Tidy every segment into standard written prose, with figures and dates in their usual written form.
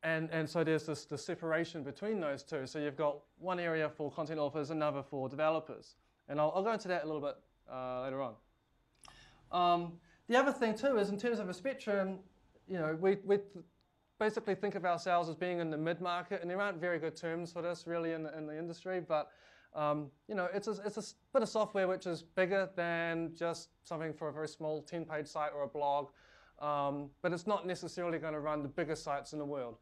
and so there's this separation between those two. So you've got one area for content authors, another for developers. And I'll go into that a little bit later on. The other thing too is in terms of a spectrum, we basically think of ourselves as being in the mid-market, and there aren't very good terms for this really in the industry, but it's a bit of software which is bigger than just something for a very small 10-page site or a blog, but it's not necessarily going to run the biggest sites in the world.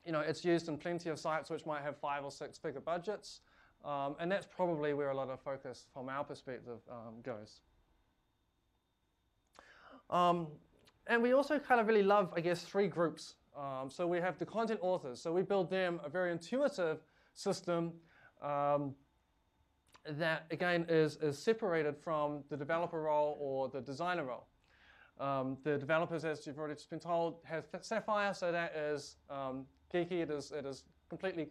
It's used in plenty of sites which might have 5 or 6 figure budgets, and that's probably where a lot of focus from our perspective goes. And we also kind of really love, I guess, 3 groups. So we have the content authors. So we build them a very intuitive system that, again, is separated from the developer role or the designer role. The developers, as you've already just been told, have Sapphire, so that is geeky. It is completely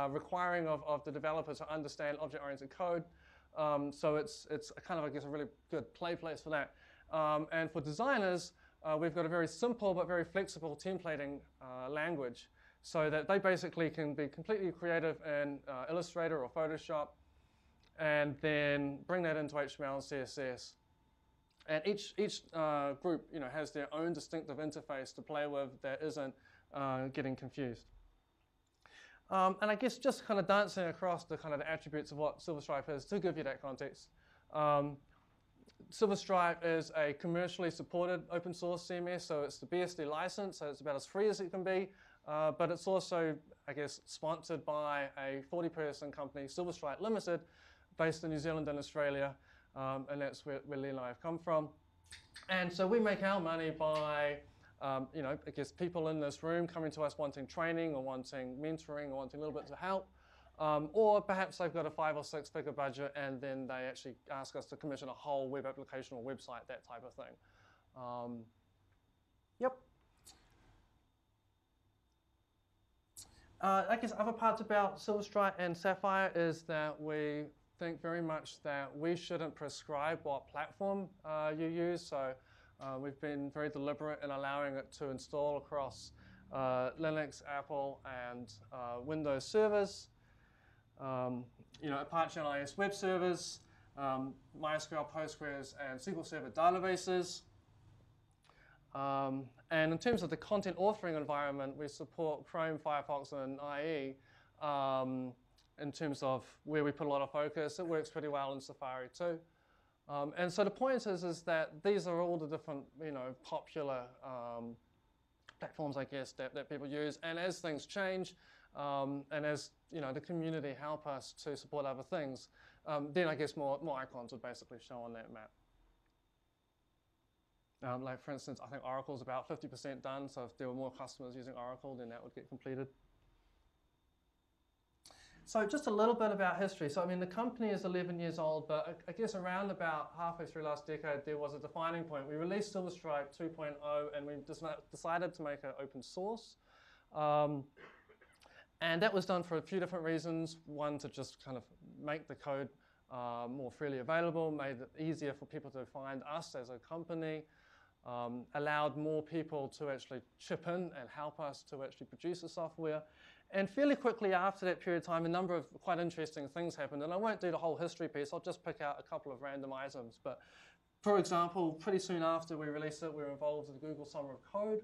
requiring of the developer to understand object-oriented code. So it's kind of, I guess, a really good play place for that. And for designers, we've got a very simple but very flexible templating language, so that they basically can be completely creative in Illustrator or Photoshop, and then bring that into HTML and CSS. And each group, has their own distinctive interface to play with that isn't getting confused. And I guess just kind of dancing across the kind of the attributes of what SilverStripe is to give you that context. SilverStripe is a commercially supported open source CMS, so it's the BSD license, so it's about as free as it can be, but it's also, I guess, sponsored by a 40-person company, SilverStripe Limited, based in New Zealand and Australia, and that's where Lee and I have come from. And so we make our money by, I guess, people in this room coming to us wanting training or wanting mentoring or wanting a little bit of help. Or perhaps they've got a 5 or 6 figure budget and then they actually ask us to commission a whole web application or website, that type of thing. Yep. I guess other parts about SilverStripe and Sapphire is that we think very much that we shouldn't prescribe what platform you use. So we've been very deliberate in allowing it to install across Linux, Apple, and Windows servers. Apache LIS web servers, MySQL, Postgres, and SQL Server databases. And in terms of the content authoring environment, we support Chrome, Firefox, and IE. In terms of where we put a lot of focus, it works pretty well in Safari too. And so the point is that these are all the different, popular platforms, I guess, that people use. And as things change, and as the community help us to support other things, then I guess more icons would basically show on that map. Like for instance, I think Oracle's about 50% done, so if there were more customers using Oracle, then that would get completed. So just a little bit about history. So I mean, the company is 11 years old, but I guess around about halfway through last decade, there was a defining point. We released SilverStripe 2.0, and we decided to make it open source. And that was done for a few different reasons. One, to just kind of make the code more freely available, made it easier for people to find us as a company, allowed more people to actually chip in and help us to actually produce the software. And fairly quickly after that period of time, a number of quite interesting things happened. And I won't do the whole history piece. I'll just pick out a couple of random items. But for example, pretty soon after we released it, we were involved with the Google Summer of Code.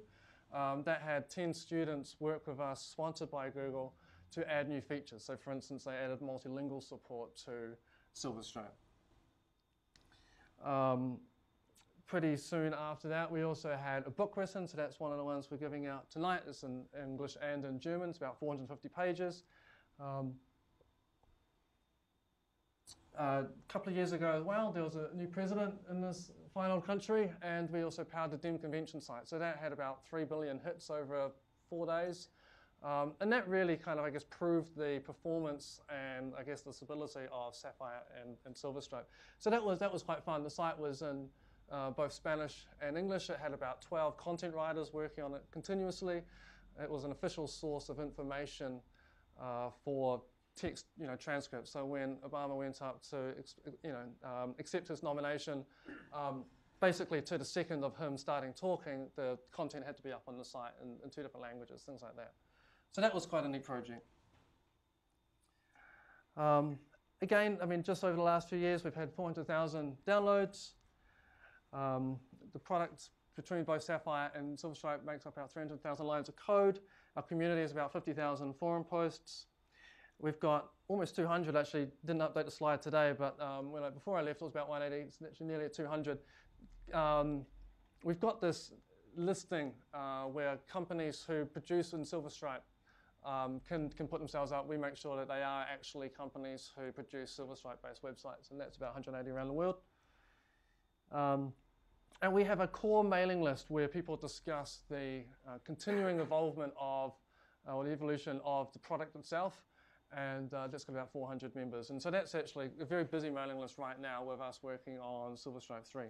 That had 10 students work with us, sponsored by Google, to add new features. So for instance, they added multilingual support to SilverStripe. Pretty soon after that, we also had a book written, so that's one of the ones we're giving out tonight. It's in English and in German. It's about 450 pages. A couple of years ago as well, there was a new president in this fine old country, and we also powered the DEM convention site. So that had about 3 billion hits over 4 days. And that really kind of, I guess, proved the performance and, I guess, the stability of Sapphire and SilverStripe. So that was quite fun. The site was in both Spanish and English. It had about 12 content writers working on it continuously. It was an official source of information for text, transcripts. So when Obama went up to, accept his nomination, basically to the second of him starting talking, the content had to be up on the site in 2 different languages, things like that. So that was quite a neat project. Again, I mean, just over the last few years, we've had 400,000 downloads. The product between both Sapphire and SilverStripe makes up about 300,000 lines of code. Our community is about 50,000 forum posts. We've got almost 200, actually, didn't update the slide today, but before I left, it was about 180, it's actually nearly at 200. We've got this listing where companies who produce in SilverStripe can put themselves up. We make sure that they are actually companies who produce SilverStripe-based websites, and that's about 180 around the world. And we have a core mailing list where people discuss the continuing evolvement of, or the evolution of the product itself, and that's got about 400 members. And so that's actually a very busy mailing list right now with us working on SilverStripe 3.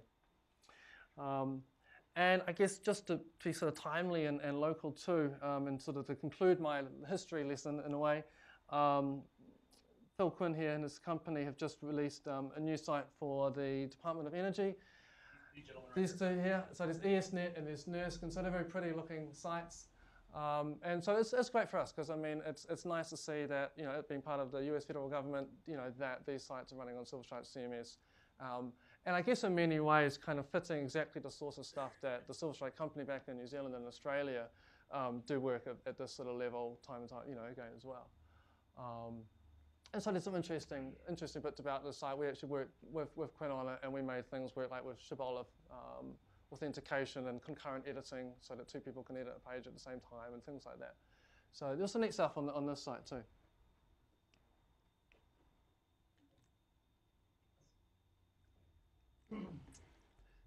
And I guess just to be sort of timely and local too, and sort of to conclude my history lesson in a way, Phil Quinn here and his company have just released a new site for the Department of Energy. These two here, so there's ESNet and there's NERSC, and so they're very pretty looking sites. And so it's great for us because I mean it's nice to see that, you know, it being part of the US federal government, you know, that these sites are running on SilverStripe CMS. And I guess in many ways kind of fitting exactly the sorts of stuff that the SilverStripe company back in New Zealand and Australia do work at this sort of level time and time, you know, again as well. And so there's some interesting bits about this site. We actually worked with Quinn on it, and we made things work like with Shibboleth authentication and concurrent editing so that 2 people can edit a page at the same time and things like that. So there's some neat stuff on this site too.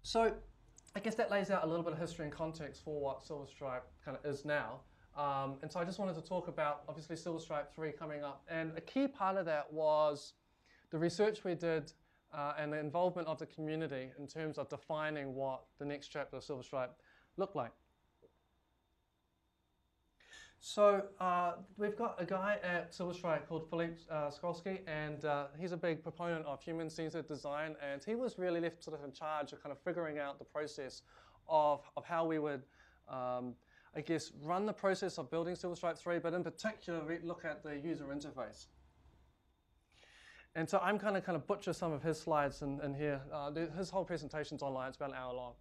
So I guess that lays out a little bit of history and context for what SilverStripe kind of is now. And so I just wanted to talk about, obviously, SilverStripe 3 coming up. And a key part of that was the research we did and the involvement of the community in terms of defining what the next chapter of SilverStripe looked like. So we've got a guy at SilverStripe called Philippe Skolsky, and he's a big proponent of human-centered design, and he was really left sort of in charge of kind of figuring out the process of how we would I guess, run the process of building SilverStripe 3, but in particular, look at the user interface. And so I'm kind of butcher some of his slides in here. His whole presentation's online. It's about an hour long.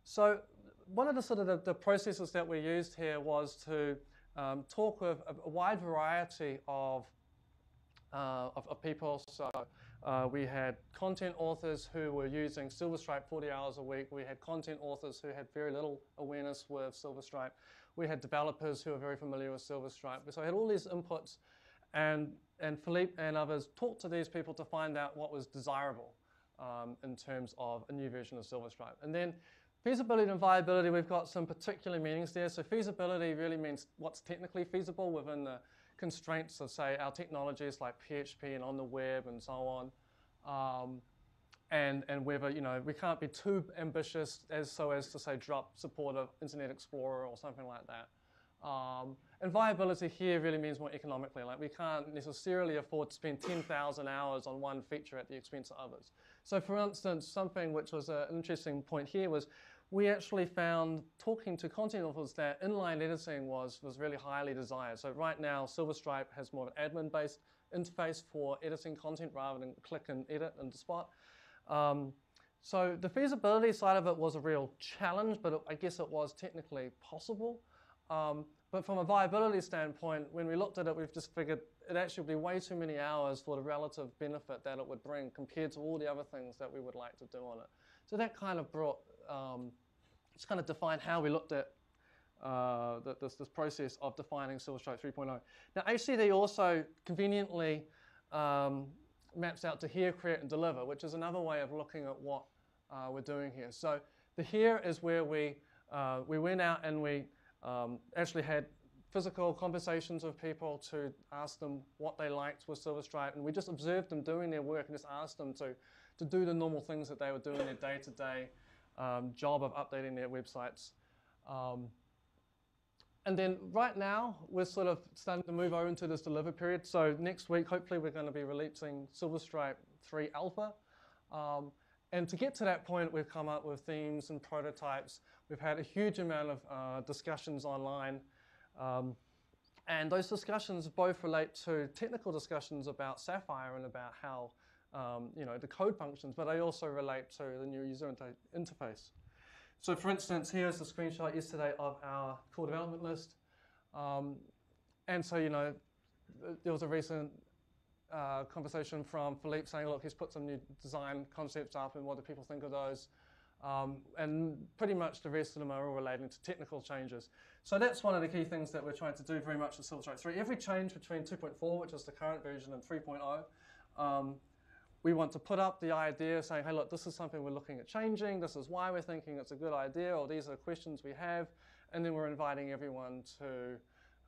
So one of the sort of the processes that we used here was to talk with a wide variety of people. So we had content authors who were using SilverStripe 40 hours a week. We had content authors who had very little awareness with SilverStripe. We had developers who were very familiar with SilverStripe. So I had all these inputs, and Philippe and others talked to these people to find out what was desirable in terms of a new version of SilverStripe. And then feasibility and viability, we've got some particular meanings there. So feasibility really means what's technically feasible within the constraints of, say, our technologies like PHP and on the web and so on, and whether, you know, we can't be too ambitious as to say drop support of Internet Explorer or something like that. And viability here really means more economically. Like we can't necessarily afford to spend 10,000 hours on one feature at the expense of others. So for instance, something which was an interesting point here was we actually found, talking to content authors, that inline editing was really highly desired. So right now, SilverStripe has more of an admin-based interface for editing content rather than click and edit and spot. So the feasibility side of it was a real challenge, but I guess it was technically possible. But from a viability standpoint, when we looked at it, we've just figured it actually would be way too many hours for the relative benefit that it would bring compared to all the other things that we would like to do on it. So that kind of brought, just kind of defined how we looked at this process of defining SilverStripe 3.0. Now HCD also conveniently maps out to here, create, and deliver, which is another way of looking at what we're doing here. So the here is where we went out and we actually had physical conversations with people to ask them what they liked with SilverStripe, and we just observed them doing their work and just asked them to do the normal things that they were doing, their day-to-day job of updating their websites. And then right now, we're sort of starting to move over into this deliver period. So next week, hopefully, we're going to be releasing SilverStripe 3 Alpha. And to get to that point, we've come up with themes and prototypes. We've had a huge amount of discussions online. And those discussions both relate to technical discussions about Sapphire and about how the code functions, but they also relate to the new user interface. So for instance, here's the screenshot yesterday of our core development list. And so, there was a recent conversation from Philippe saying, look, he's put some new design concepts up and what do people think of those? And pretty much the rest of them are all relating to technical changes. So that's one of the key things that we're trying to do very much with SilverStripe 3. Every change between 2.4, which is the current version, and 3.0, we want to put up the idea saying, hey, look, this is something we're looking at changing. This is why we're thinking it's a good idea, or these are the questions we have. And then we're inviting everyone to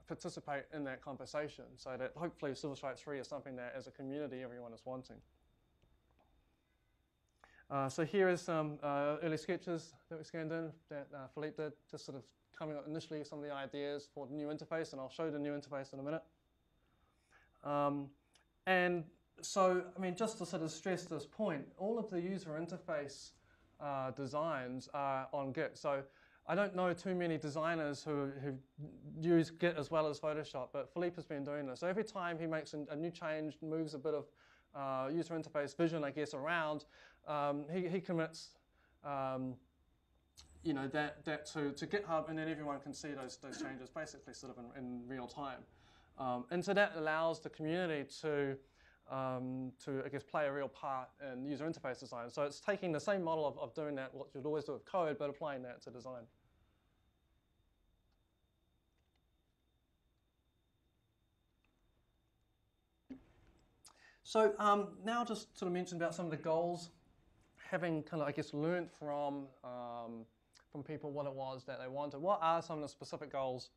participate in that conversation so that hopefully SilverStripe 3 is something that as a community everyone is wanting. So here is some early sketches that we scanned in that Philippe did, just sort of coming up initially some of the ideas for the new interface, and I'll show the new interface in a minute. And so, I mean, just to sort of stress this point, all of the user interface designs are on Git. So I don't know too many designers who use Git as well as Photoshop, but Philippe has been doing this. So every time he makes a new change, moves a bit of user interface vision, I guess, around, he commits that to GitHub, and then everyone can see those changes basically sort of in real time. And so that allows the community to I guess, play a real part in user interface design. So it's taking the same model of doing that, what you'd always do with code, but applying that to design. So now just sort of mention about some of the goals, having kind of, I guess, learned from people what it was that they wanted. What are some of the specific goals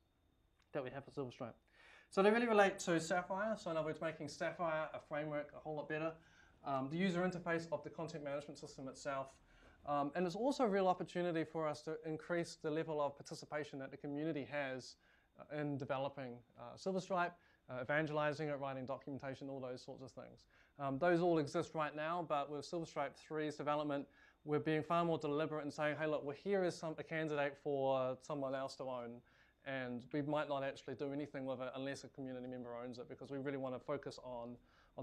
that we have for SilverStripe? So they really relate to Sapphire. So in other words, making Sapphire a framework a whole lot better. The user interface of the content management system itself. And there's also a real opportunity for us to increase the level of participation that the community has in developing SilverStripe, evangelizing it, writing documentation, all those sorts of things. Those all exist right now, but with SilverStripe 3's development, we're being far more deliberate in saying, hey, look, well, here is a candidate for someone else to own. And we might not actually do anything with it unless a community member owns it, because we really want to focus on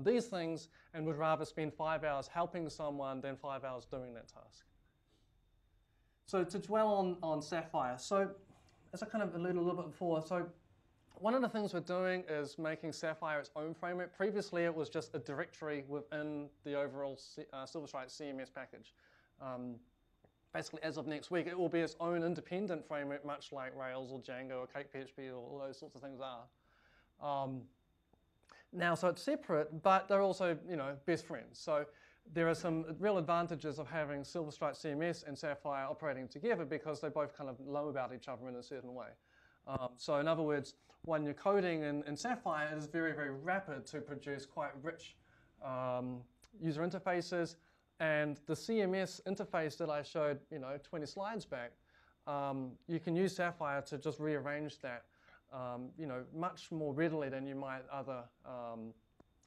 these things and would rather spend 5 hours helping someone than 5 hours doing that task. So to dwell on Sapphire, so as I kind of alluded a little bit before, so one of the things we're doing is making Sapphire its own framework. Previously, it was just a directory within the overall SilverStripe CMS package. Basically, as of next week, it will be its own independent framework, much like Rails or Django or CakePHP or all those sorts of things are. Now, so it's separate, but they're also, best friends. So there are some real advantages of having SilverStripe CMS and Sapphire operating together because they both kind of know about each other in a certain way. So in other words, when you're coding in Sapphire, it is very, very rapid to produce quite rich user interfaces. And the CMS interface that I showed, 20 slides back, you can use Sapphire to just rearrange that, much more readily than you might other, kind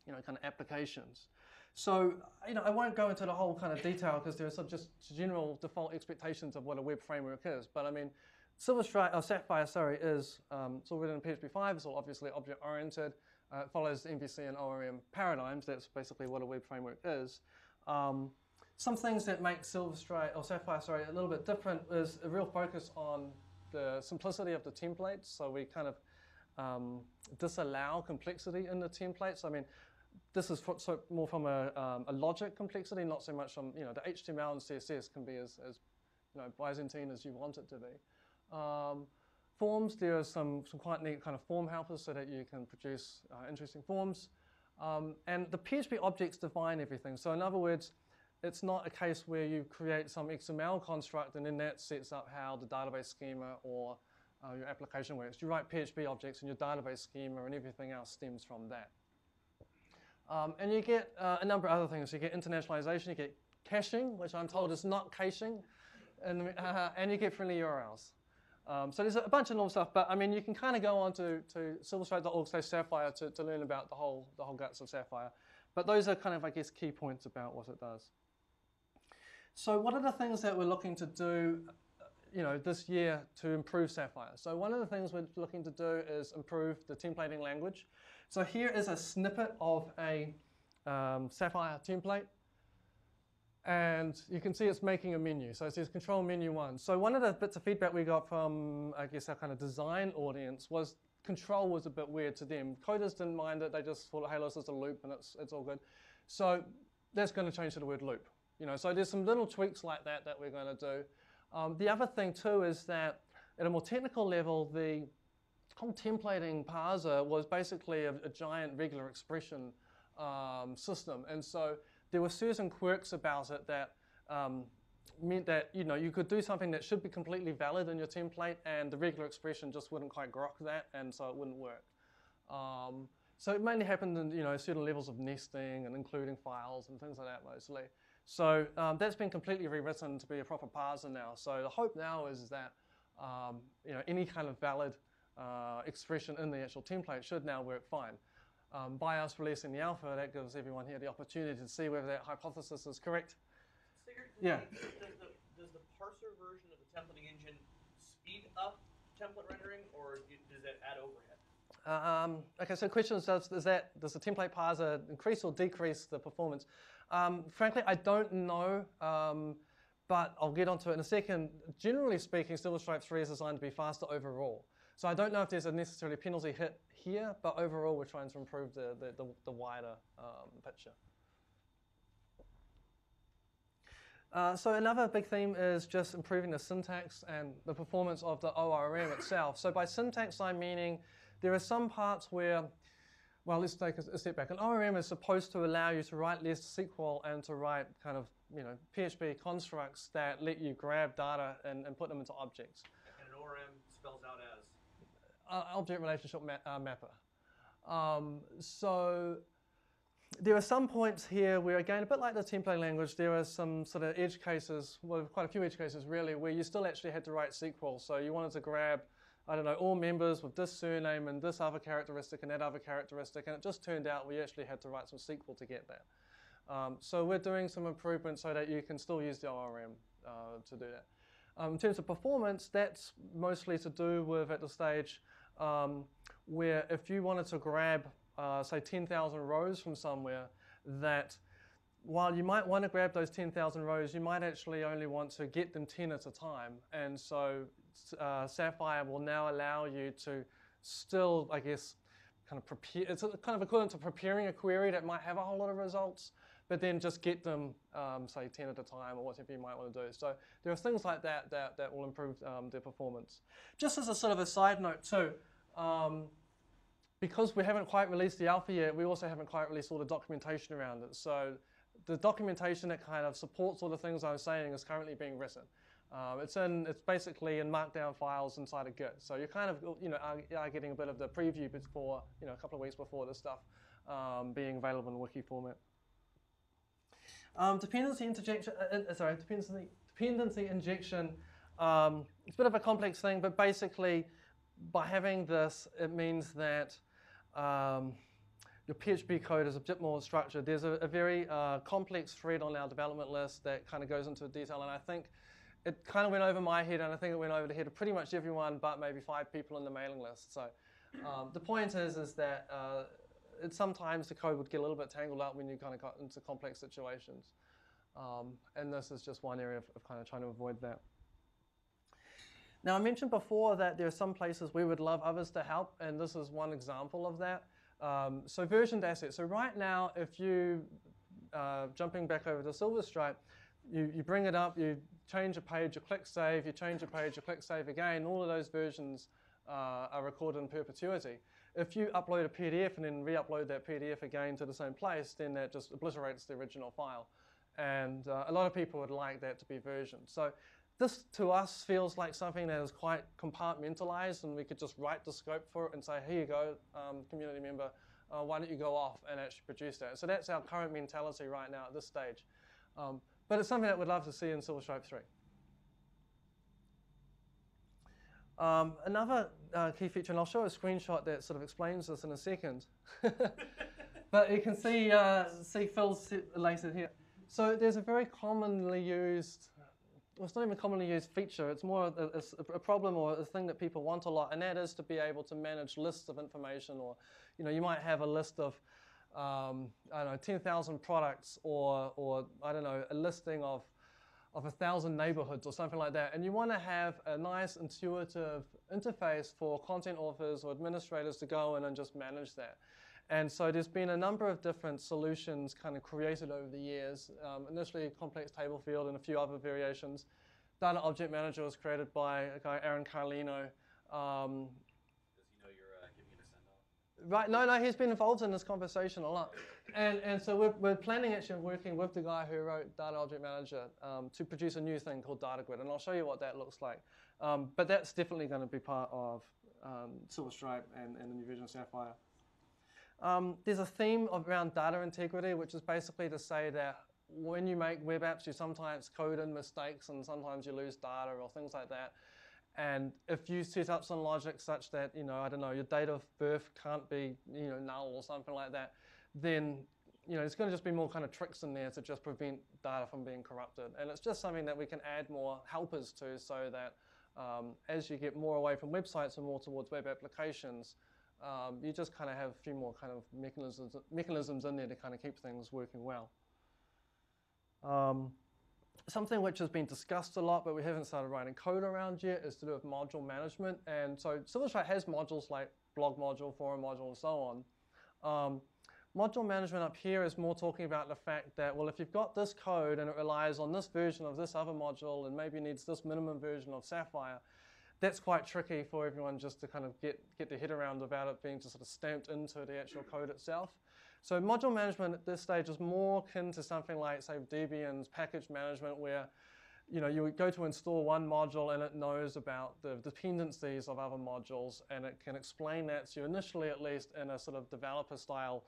of applications. So, I won't go into the whole kind of detail because there are some just general default expectations of what a web framework is. But I mean, Sapphire, is it's all written in PHP 5. It's all obviously object-oriented. It follows MVC and ORM paradigms. That's basically what a web framework is. Some things that make Sapphire, a little bit different is a real focus on the simplicity of the templates. So we kind of disallow complexity in the templates. I mean, this is more from a logic complexity, not so much from, the HTML and CSS can be as Byzantine as you want it to be. Forms, there are some quite neat kind of form helpers so that you can produce interesting forms. And the PHP objects define everything. So in other words, it's not a case where you create some XML construct and then that sets up how the database schema or your application works. You write PHP objects and your database schema and everything else stems from that. And you get a number of other things. You get internationalization, you get caching, which I'm told is not caching, and you get friendly URLs. So there's a bunch of normal stuff, but I mean, you can kind of go on to silverstripe.org/Sapphire to learn about the whole guts of Sapphire. But those are kind of, I guess, key points about what it does. So what are the things that we're looking to do this year to improve Sapphire? So one of the things we're looking to do is improve the templating language. So here is a snippet of a Sapphire template. And you can see it's making a menu. So it says control menu 1. So one of the bits of feedback we got from, I guess, our kind of design audience was control was a bit weird to them. Coders didn't mind it. They just thought, hey, this is a loop and it's all good. So that's going to change to the word loop. So there's some little tweaks like that we're going to do. The other thing too is that at a more technical level, the whole templating parser was basically a giant regular expression system. And so there were certain quirks about it that meant that you could do something that should be completely valid in your template, and the regular expression just wouldn't quite grok that, and so it wouldn't work. So it mainly happened in certain levels of nesting and including files and things like that mostly. So that's been completely rewritten to be a proper parser now. So the hope now is that any kind of valid expression in the actual template should now work fine. By us releasing the alpha, that gives everyone here the opportunity to see whether that hypothesis is correct. Does the parser version of the templating engine speed up template rendering, or does that add overhead? Okay, so the question is, does the template parser increase or decrease the performance? Frankly, I don't know, but I'll get onto it in a second. Generally speaking, SilverStripe 3 is designed to be faster overall. So I don't know if there's a necessarily penalty hit here, but overall we're trying to improve the wider picture. So another big theme is just improving the syntax and the performance of the ORM itself. So by syntax, I'm meaning there are some parts where, well, let's take a step back. An ORM is supposed to allow you to write less SQL and to write kind of PHP constructs that let you grab data and put them into objects. And an ORM spells out as? Object relationship mapper. So there are some points here where, again, a bit like the template language, there are some sort of edge cases, well, quite a few edge cases really, where you still actually had to write SQL. So you wanted to grab, I don't know, all members with this surname and this other characteristic and that other characteristic, and it just turned out we actually had to write some SQL to get that. So we're doing some improvements so that you can still use the ORM to do that. In terms of performance, that's mostly to do with, at the stage, where if you wanted to grab, say, 10,000 rows from somewhere, that while you might want to grab those 10,000 rows, you might actually only want to get them 10 at a time. And so Sapphire will now allow you to still, I guess, kind of prepare, it's kind of equivalent to preparing a query that might have a whole lot of results, but then just get them, say, 10 at a time or whatever you might want to do. So there are things like that that will improve their performance. Just as a sort of a side note too, because we haven't quite released the alpha yet, we also haven't quite released all the documentation around it. So the documentation that kind of supports all the things I was saying is currently being written. It's basically in markdown files inside of Git. So you kind of are getting a bit of the preview before, a couple of weeks before this stuff being available in wiki format. Dependency injection. Dependency injection. It's a bit of a complex thing, but basically, by having this, it means that your PHP code is a bit more structured. There's a very complex thread on our development list that kind of goes into detail, and I think it kind of went over my head, and I think it went over the head of pretty much everyone but maybe 5 people in the mailing list. So the point is that sometimes the code would get a little bit tangled up when you kind of got into complex situations. And this is just one area of kind of trying to avoid that. Now, I mentioned before that there are some places we would love others to help, and this is one example of that. So versioned assets. So right now, if you, jumping back over to SilverStripe, you bring it up, you change a page, you click save, you change a page, you click save again. All of those versions are recorded in perpetuity. If you upload a PDF and then re-upload that PDF again to the same place, then that just obliterates the original file. And a lot of people would like that to be versioned. So this, to us, feels like something that is quite compartmentalized, and we could just write the scope for it and say, here you go, community member, why don't you go off and actually produce that? So that's our current mentality right now at this stage. But it's something that we'd love to see in SilverStripe 3. Another key feature, and I'll show a screenshot that sort of explains this in a second. But you can see Phil's later here. So there's a very commonly used, well, it's not even a commonly used feature, it's more a problem or a thing that people want a lot, and that is to be able to manage lists of information, or you might have a list of, I don't know, 10,000 products, or I don't know, a listing of 1,000 neighborhoods or something like that, and you want to have a nice intuitive interface for content authors or administrators to go in and just manage that. And so there's been a number of different solutions kind of created over the years. Initially, complex table field and a few other variations. Data Object Manager was created by a guy, Aaron Carlino. Does he know you're giving it a send-off? Right, no, he's been involved in this conversation a lot. And so we're planning actually working with the guy who wrote Data Object Manager to produce a new thing called Data Grid, and I'll show you what that looks like. But that's definitely going to be part of SilverStripe and the new version of Sapphire. There's a theme around data integrity, which is basically to say that when you make web apps, you sometimes code in mistakes and sometimes you lose data or things like that. And if you set up some logic such that, I don't know, your date of birth can't be, null or something like that, then, it's going to just be more kind of tricks in there to just prevent data from being corrupted. And it's just something that we can add more helpers to, so that as you get more away from websites and more towards web applications, you just kind of have a few more kind of mechanisms in there to kind of keep things working well. Something which has been discussed a lot, but we haven't started writing code around yet, is to do with module management. And so SilverStripe has modules like blog module, forum module, and so on. Module management up here is more talking about the fact that, well, if you've got this code and it relies on this version of this other module and maybe needs this minimum version of Sapphire, that's quite tricky for everyone just to kind of get their head around without it being just sort of stamped into the actual code itself. So module management at this stage is more akin to something like, say, Debian's package management, where you would go to install one module and it knows about the dependencies of other modules, and it can explain that to you initially, at least, in a sort of developer style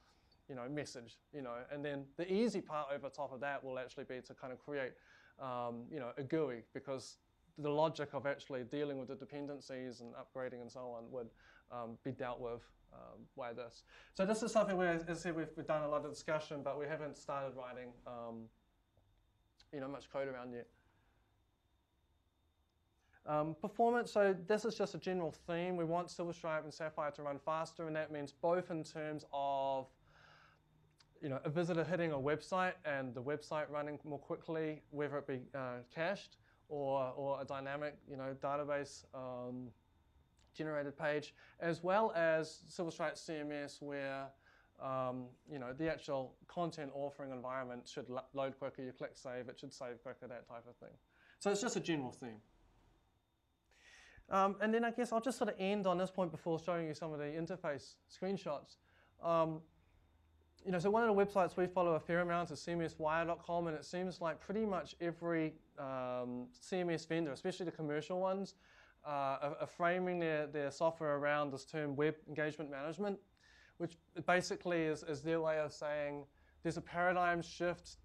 message, and then the easy part over top of that will actually be to kind of create a GUI, because the logic of actually dealing with the dependencies and upgrading and so on would be dealt with by this. So this is something where, as I said, we've done a lot of discussion, but we haven't started writing much code around yet. Performance, so this is just a general theme. We want SilverStripe and Sapphire to run faster, and that means both in terms of a visitor hitting a website and the website running more quickly, whether it be cached or a dynamic, database generated page, as well as SilverStripe CMS, where the actual content authoring environment should load quicker. You click save, it should save quicker, that type of thing. So it's just a general theme. And then I guess I'll just sort of end on this point before showing you some of the interface screenshots. So one of the websites we follow a fair amount is cmswire.com, and it seems like pretty much every CMS vendor, especially the commercial ones, are framing their software around this term web engagement management, which basically is their way of saying there's a paradigm shift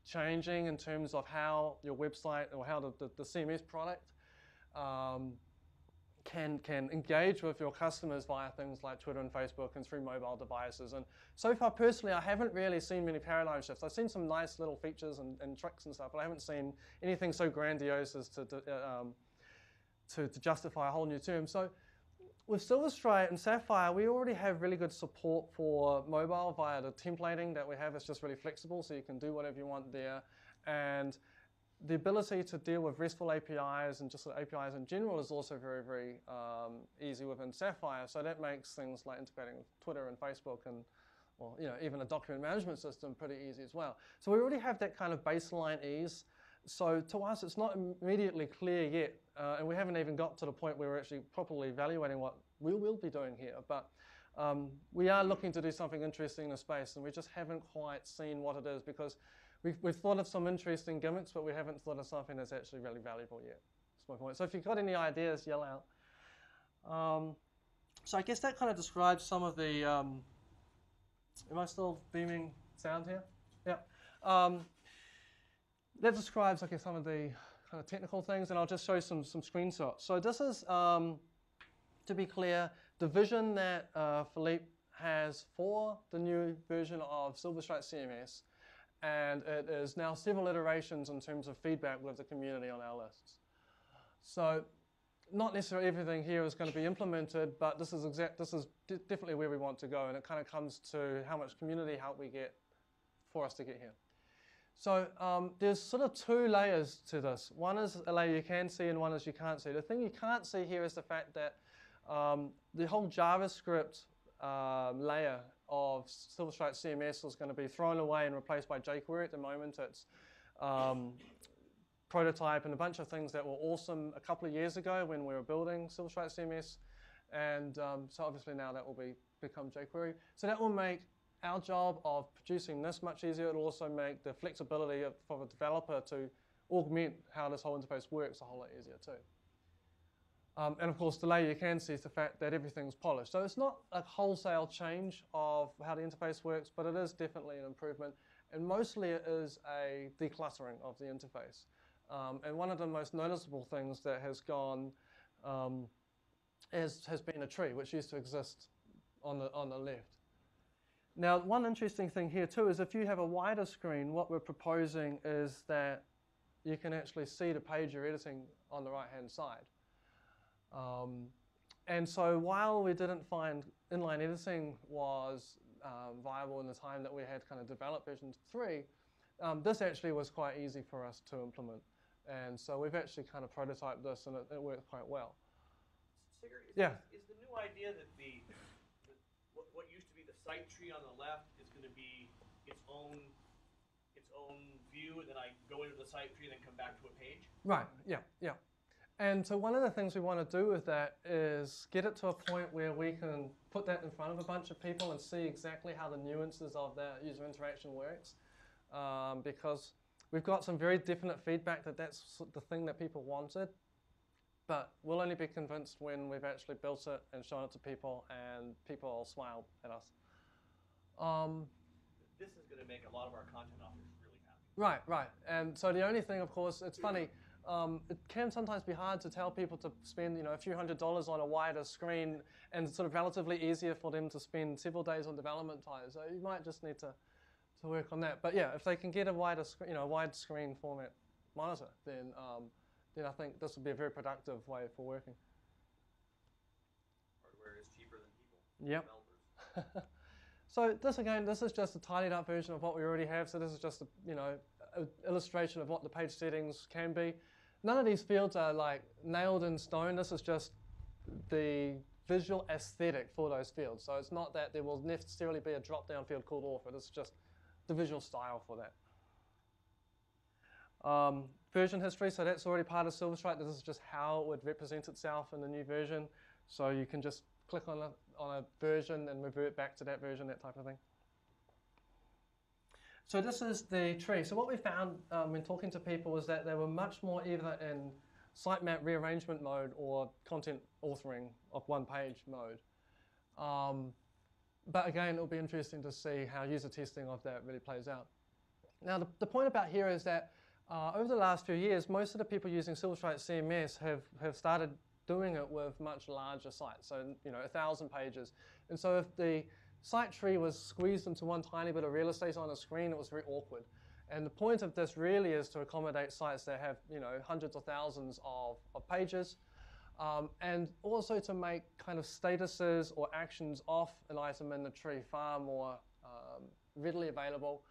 changing in terms of how your website or how the CMS product can engage with your customers via things like Twitter and Facebook and through mobile devices. And so far, personally, I haven't really seen many paradigm shifts. I've seen some nice little features and tricks and stuff, but I haven't seen anything so grandiose as to justify a whole new term. So with SilverStripe and Sapphire, we already have really good support for mobile via the templating that we have. It's just really flexible, so you can do whatever you want there. And the ability to deal with RESTful APIs and just APIs in general is also very, very easy within Sapphire. So that makes things like integrating with Twitter and Facebook and, well, even a document management system pretty easy as well. So we already have that kind of baseline ease. So to us, it's not immediately clear yet, and we haven't even got to the point where we're actually properly evaluating what we will be doing here. But we are looking to do something interesting in the space, and we just haven't quite seen what it is, because we've thought of some interesting gimmicks, but we haven't thought of something that's actually really valuable yet. That's my point. So if you've got any ideas, yell out. So I guess that kind of describes some of the, am I still beaming sound here? Yeah. That describes, I guess, some of the kind of technical things, and I'll just show you some screenshots. So this is, to be clear, the vision that Philippe has for the new version of SilverStripe CMS. and it is now several iterations in terms of feedback with the community on our lists. So not necessarily everything here is going to be implemented, but this is definitely where we want to go, and it kind of comes to how much community help we get for us to get here. So there's sort of two layers to this. One is a layer you can see and one is you can't see. The thing you can't see here is the fact that the whole JavaScript layer of SilverStripe CMS is going to be thrown away and replaced by jQuery. At the moment it's prototype and a bunch of things that were awesome a couple of years ago when we were building SilverStripe CMS, and so obviously now that will become jQuery. So that will make our job of producing this much easier. It'll also make the flexibility for the developer to augment how this whole interface works a whole lot easier too. And of course, the layer you can see is the fact that everything's polished. So it's not a wholesale change of how the interface works, but it is definitely an improvement. And mostly it is a decluttering of the interface. And one of the most noticeable things that has gone has been a tree, which used to exist on the left. Now, one interesting thing here too is if you have a wider screen, what we're proposing is that you can actually see the page you're editing on the right-hand side. And so while we didn't find inline editing was viable in the time that we had kind of developed version 3, this actually was quite easy for us to implement. And so we've actually kind of prototyped this and it worked quite well. Sigurd, is the new idea that what used to be the site tree on the left is going to be its own view, and then I go into the site tree and then come back to a page? Right, yeah. And so one of the things we want to do with that is get it to a point where we can put that in front of a bunch of people and see exactly how the nuances of that user interaction works. Because we've got some very definite feedback that that's the thing that people wanted, but we'll only be convinced when we've actually built it and shown it to people and people will smile at us. This is going to make a lot of our content authors really happy. Right. And so the only thing, of course, it's funny, it can sometimes be hard to tell people to spend a few $100s on a wider screen, and it's sort of relatively easier for them to spend several days on development time. So you might just need to work on that. But yeah, if they can get a wider screen, a wide screen format monitor, then I think this would be a very productive way for working. Hardware is cheaper than people. Yep. So this is just a tidied up version of what we already have. So this is just an illustration of what the page settings can be. None of these fields are like nailed in stone. This is just the visual aesthetic for those fields. So it's not that there will necessarily be a drop-down field called author. This is just the visual style for that. Version history, so that's already part of SilverStripe. This is just how it would represent itself in the new version. So you can just click on a version and revert back to that version, that type of thing. So this is the tree. So what we found when talking to people was that they were much more either in sitemap rearrangement mode or content authoring of one page mode. But again, it'll be interesting to see how user testing of that really plays out. Now, the point about here is that over the last few years, most of the people using SilverStripe CMS have started doing it with much larger sites, so 1,000 pages. And so if the site tree was squeezed into one tiny bit of real estate on a screen, it was very awkward. And the point of this really is to accommodate sites that have hundreds of thousands of pages, and also to make kind of statuses or actions off an item in the tree far more readily available.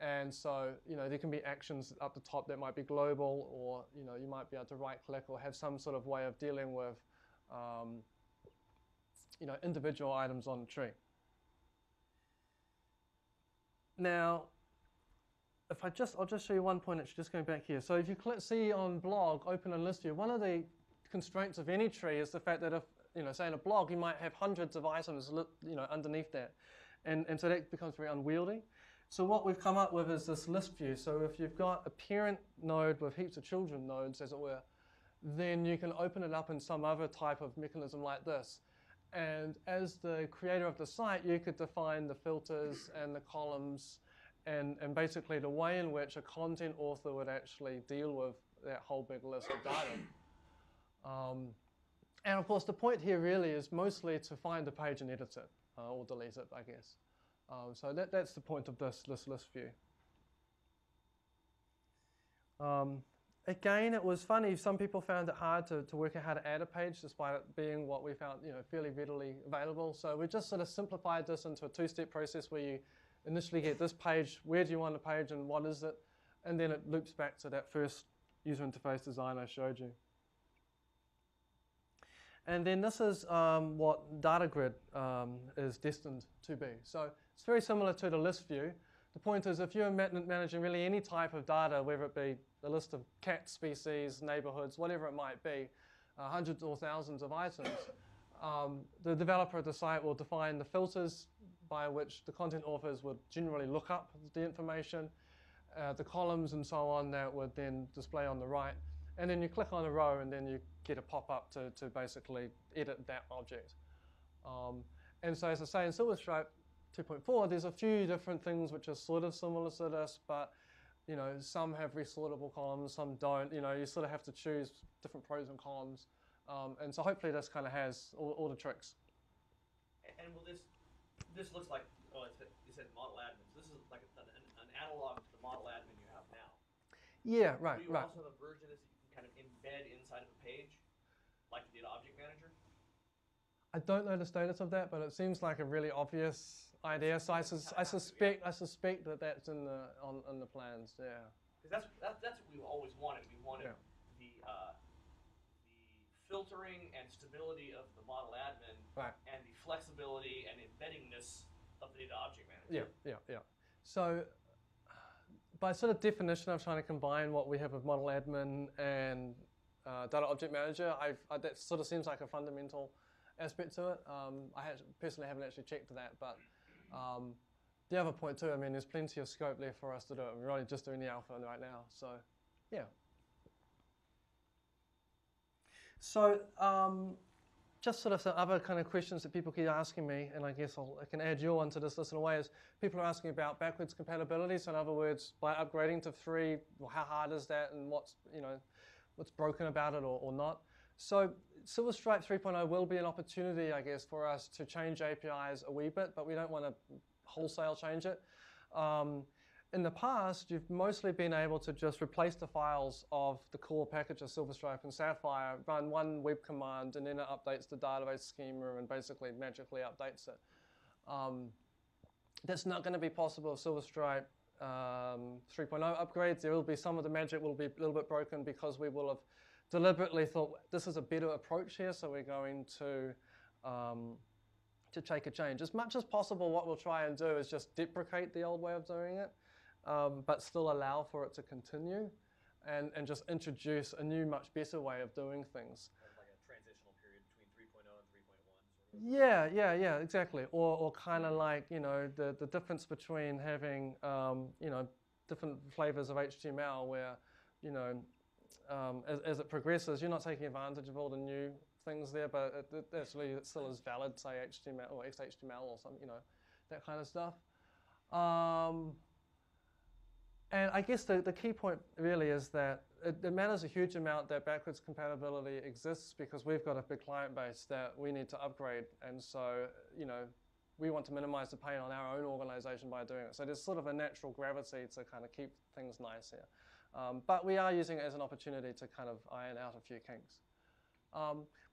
And so there can be actions up the top that might be global, or you might be able to right click or have some sort of way of dealing with individual items on the tree. Now, I'll just show you one point. It's just going back here. So if you see on blog, open and list view, one of the constraints of any tree is the fact that if, say in a blog, you might have hundreds of items, underneath that. And so that becomes very unwieldy. So what we've come up with is this list view. So if you've got a parent node with heaps of children nodes, as it were, then you can open it up in some other type of mechanism like this. And as the creator of the site, you could define the filters and the columns and basically the way in which a content author would actually deal with that whole big list of data. And of course, the point here really is mostly to find the page and edit it, or delete it, I guess. So that's the point of this list view. Again, it was funny. Some people found it hard to work out how to add a page, despite it being what we found, fairly readily available. So we just sort of simplified this into a two-step process where you initially get this page, where do you want the page and what is it? And then it loops back to that first user interface design I showed you. And then this is what data grid is destined to be. So it's very similar to the list view. The point is, if you're managing really any type of data, whether it be a list of cat species, neighborhoods, whatever it might be, hundreds or thousands of items, the developer of the site will define the filters by which the content authors would generally look up the information, the columns and so on that would then display on the right. And then you click on a row and then you get a pop-up to basically edit that object. And so as I say, in SilverStripe 2.4, there's a few different things which are sort of similar to this, but some have resortable columns, some don't. You sort of have to choose different pros and cons. And so hopefully this kind of has all the tricks. And will this looks like, well, you said model admin. So this is like an analog to the model admin you have now. Yeah, right, Do you right. also have a version of this that you can kind of embed inside of a page, like the data object manager? I don't know the status of that, but it seems like a really obvious idea. So I suspect that that's in the plans. Yeah. Because that's what we always wanted. We wanted the filtering and stability of the model admin, right, and the flexibility and embeddingness of the data object manager. Yeah. So by sort of definition of trying to combine what we have with model admin and data object manager, that sort of seems like a fundamental aspect to it. I personally haven't actually checked that, but the other point too, I mean, there's plenty of scope there for us to do it. We're only just doing the alpha right now, so yeah. So just sort of some other kind of questions that people keep asking me, and I guess I can add you onto this list in a way, is people are asking about backwards compatibility. So in other words, by upgrading to 3, well, how hard is that, and what's broken about it or not. So SilverStripe 3.0 will be an opportunity, I guess, for us to change APIs a wee bit, but we don't want to wholesale change it. In the past, you've mostly been able to just replace the files of the core package of SilverStripe and Sapphire, run one web command, and then it updates the database schema and basically magically updates it. That's not going to be possible with SilverStripe 3.0 upgrades. There will be some of the magic will be a little bit broken because we will have deliberately thought this is a better approach here, so we're going to take a change. As much as possible, what we'll try and do is just deprecate the old way of doing it, but still allow for it to continue, and just introduce a new, much better way of doing things. Like a transitional period between 3.0 and 3.1. Sort of. Yeah, exactly. Or kind of like, the difference between having, different flavors of HTML where, as it progresses, you're not taking advantage of all the new things there, but it still is valid, say HTML or XHTML or some, that kind of stuff. And I guess the key point really is that it matters a huge amount that backwards compatibility exists because we've got a big client base that we need to upgrade. And so, we want to minimize the pain on our own organization by doing it. So there's sort of a natural gravity to kind of keep things nice here. But we are using it as an opportunity to kind of iron out a few kinks.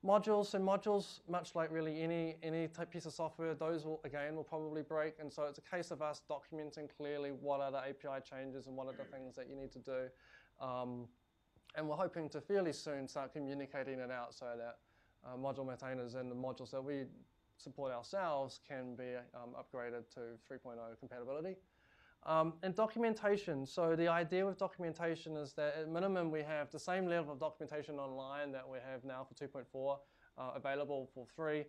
Modules, much like really any type piece of software, those will probably break. And so it's a case of us documenting clearly what are the API changes and what are the things that you need to do. And we're hoping to fairly soon start communicating it out so that module maintainers and the modules that we support ourselves can be upgraded to 3.0 compatibility. And documentation. So the idea with documentation is that at minimum we have the same level of documentation online that we have now for 2.4 available for 3.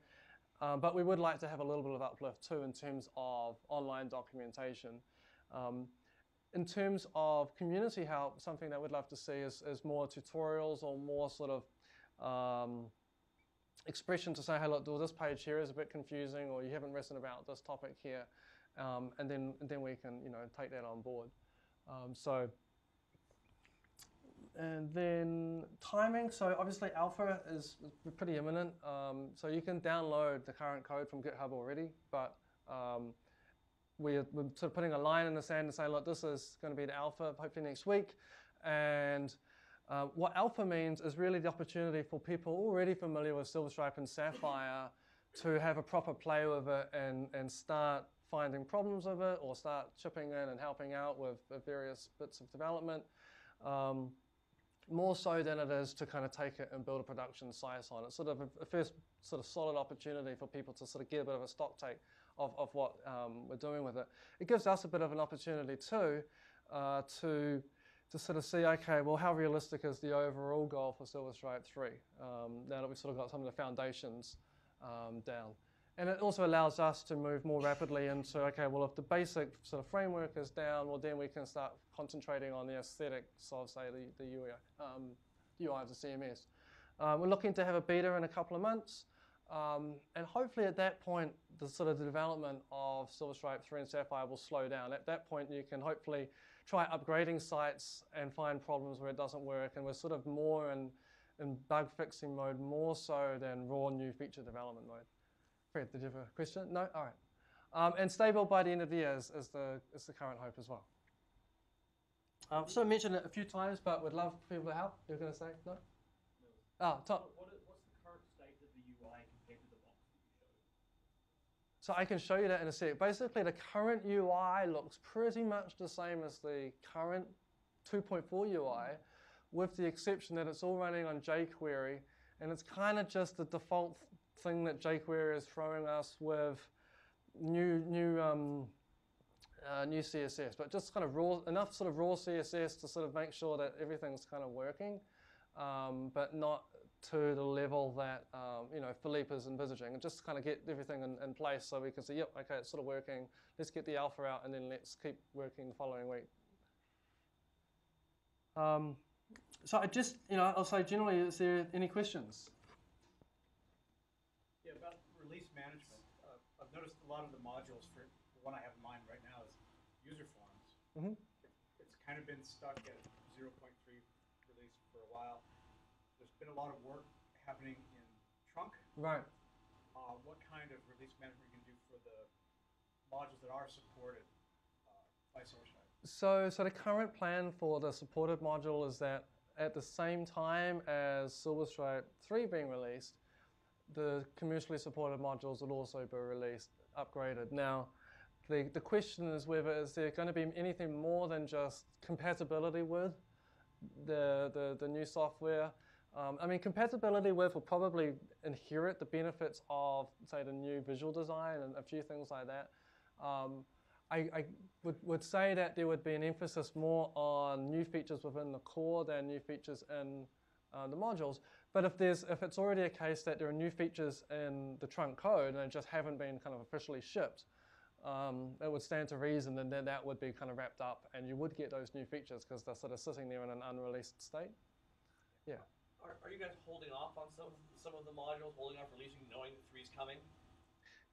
But we would like to have a little bit of uplift too in terms of online documentation. In terms of community help, something that we'd love to see is more tutorials or more sort of expression to say, hey, look, this page here is a bit confusing, or you haven't written about this topic here. And then we can, take that on board. And then timing. So obviously alpha is pretty imminent. So you can download the current code from GitHub already, but we're sort of putting a line in the sand and saying, look, this is going to be the alpha hopefully next week. And what alpha means is really the opportunity for people already familiar with SilverStripe and Sapphire to have a proper play with it and start finding problems with it, or start chipping in and helping out with various bits of development. More so than it is to kind of take it and build a production size on it. Sort of a first sort of solid opportunity for people to sort of get a bit of a stock take of what we're doing with it. It gives us a bit of an opportunity too to sort of see, okay, well, how realistic is the overall goal for SilverStripe 3 now that we've sort of got some of the foundations down. And it also allows us to move more rapidly into, okay, well, if the basic sort of framework is down, well, then we can start concentrating on the aesthetics of, say, the UI of the CMS. We're looking to have a beta in a couple of months. And hopefully at that point, the sort of the development of SilverStripe 3 and Sapphire will slow down. At that point, you can hopefully try upgrading sites and find problems where it doesn't work. And we're sort of more in bug fixing mode, more so than raw new feature development mode. Fred, did you have a question? No? All right. And stable by the end of the year is the current hope as well. So I mentioned it a few times, but would love people to help. You're going to say no? No. Oh, Tom. What's the current state of the UI compared to the box that you showed? So I can show you that in a sec. Basically, the current UI looks pretty much the same as the current 2.4 UI, with the exception that it's all running on jQuery, and it's kind of just the default thing that jQuery is throwing us with new CSS, but just kind of enough sort of raw CSS to sort of make sure that everything's kind of working, but not to the level that Philippe is envisaging, and just kind of get everything in place so we can say, yep, okay, it's sort of working. Let's get the alpha out, and then let's keep working the following week. So I just, I'll say generally, is there any questions? Yeah, about release management. I've noticed a lot of the modules for the one I have in mind right now is user forums. Mm-hmm. It's kind of been stuck at 0.3 release for a while. There's been a lot of work happening in trunk. Right. What kind of release management you can do for the modules that are supported by SilverStripe? So the current plan for the supported module is that at the same time as SilverStripe 3 being released, the commercially supported modules will also be released, upgraded. Now, the question is whether is there going to be anything more than just compatibility with the new software. I mean, compatibility with will probably inherit the benefits of, say, the new visual design and a few things like that. I would say that there would be an emphasis more on new features within the core than new features in the modules. But if it's already a case that there are new features in the trunk code and they just haven't been kind of officially shipped, it would stand to reason, and then that would be kind of wrapped up, and you would get those new features because they're sort of sitting there in an unreleased state. Yeah. Are you guys holding off on some of the modules, holding off releasing, knowing that 3's coming?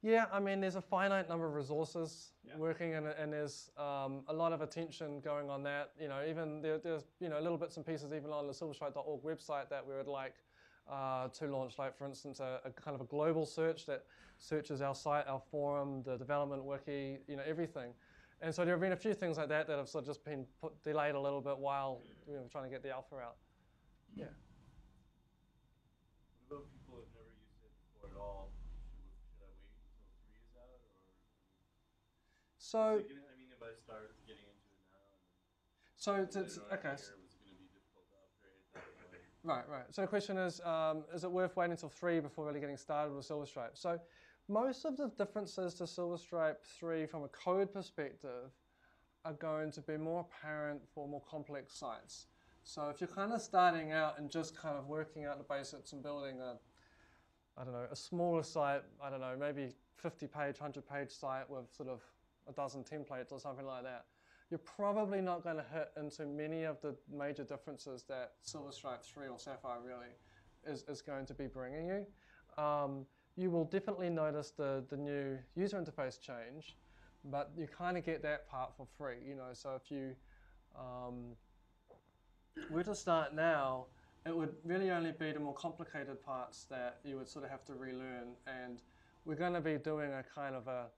Yeah, I mean, there's a finite number of resources working, and there's a lot of attention going on that. Even there's little bits and pieces even on the silverstripe.org website that we would like to launch, like for instance a kind of a global search that searches our site, our forum, the development wiki, everything. And so there have been a few things like that that have sort of just been delayed a little bit while we're trying to get the alpha out. Yeah. What about people who have never used it before at all? Should I wait until 3 is out, or? So. I mean, if I start getting into it now, and so okay. It was going to be difficult to upgrade at that point. Right. So the question is it worth waiting until 3 before really getting started with SilverStripe? So most of the differences to SilverStripe 3 from a code perspective are going to be more apparent for more complex sites. So if you're kind of starting out and just kind of working out the basics and building a smaller site, maybe 50-page, 100-page site with sort of a dozen templates or something like that, you're probably not going to hit into many of the major differences that SilverStripe 3 or Sapphire really is going to be bringing you. You will definitely notice the new user interface change, but you kind of get that part for free. So if you were to start now, it would really only be the more complicated parts that you would sort of have to relearn, and we're going to be doing a kind of a